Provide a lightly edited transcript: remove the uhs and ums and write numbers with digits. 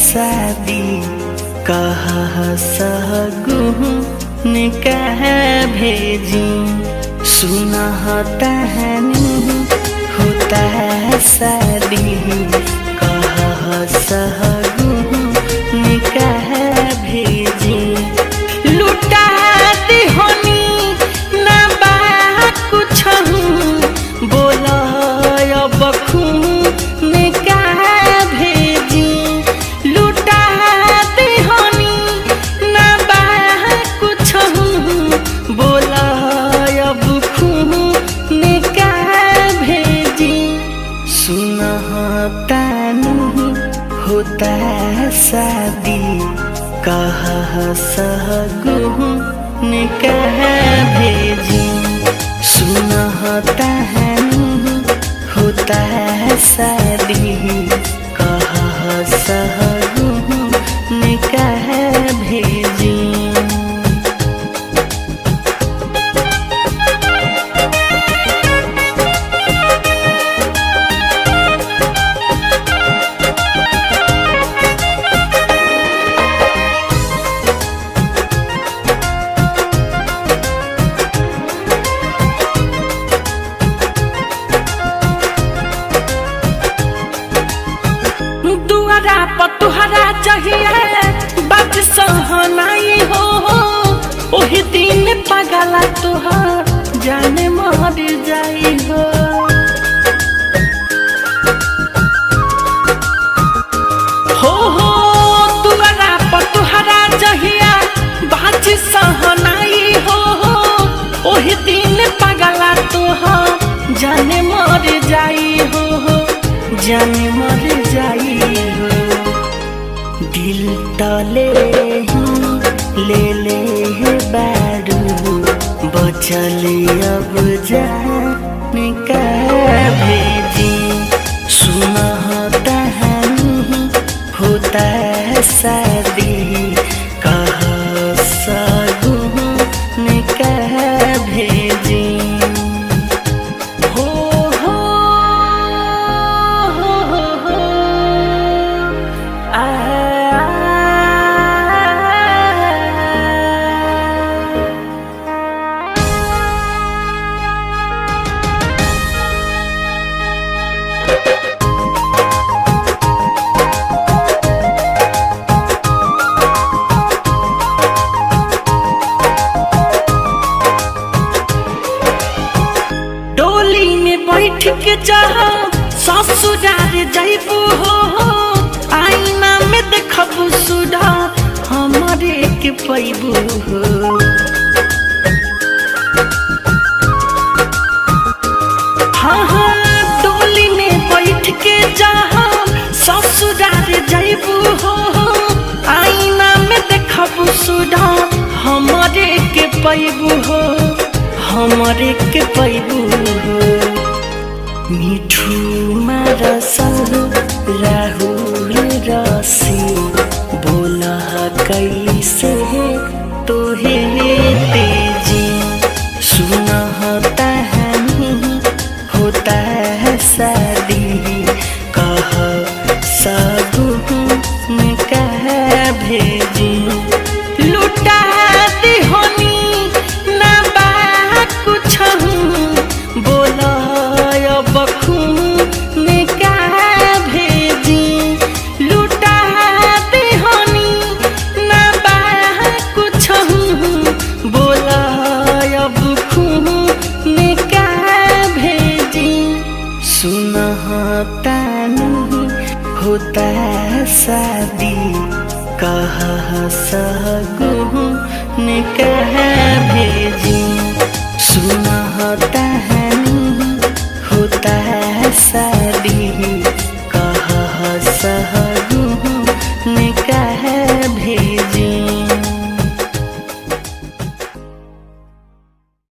शादी कहा सगुन कह भेजी सुनता है होता है शादी कहा सगुन कह भेजी लुटा दी होनी ना बा कुछ बोला अब खून कह भेजी लुटा दी होनी ना बा कुछ बोला अब खून कह भेजी सुनता नहीं होता है शादी कहा सगुन कह भेजी सुनता है होता है शादी कहा सगुन कह भेजी। तुहरा चाहिए बात सहनाई हो ओही दिन पगला तुहार जाने मर जाई हो तुहरा तुहरा चाहिए बात सहनाई हो ओही दिन पगला तुहार जाने मर जाई हो जाने मर जाई हो दिल तले ले ले बारू बचल अब जाने का भेजी सुनता है होता है शादी कहा सगुन कह भेजी बैठ के जहा ससुरार जाइबू हो आईना में देखबू सुधार हमारे के पैबू हो हाँ डोली में बैठ के जहा ससुरार जाइबू हो आईना में देखबू सुधार हमारे के पैबू हो हमारे के पैबू हो मिठू मारसल राहुल रसी बोला कैसे तोहे तेजी सुनता है होता है शादी कहा सगुन कह भेजी लुटा दी होनी ना बा कुछ बोला बखून कह भेजी लुटा दी होनी ना बा कुछ बोला अब खून कह भेजी सुनता नहीं होता है शादी कहा सगुन कह भेजी सुनता है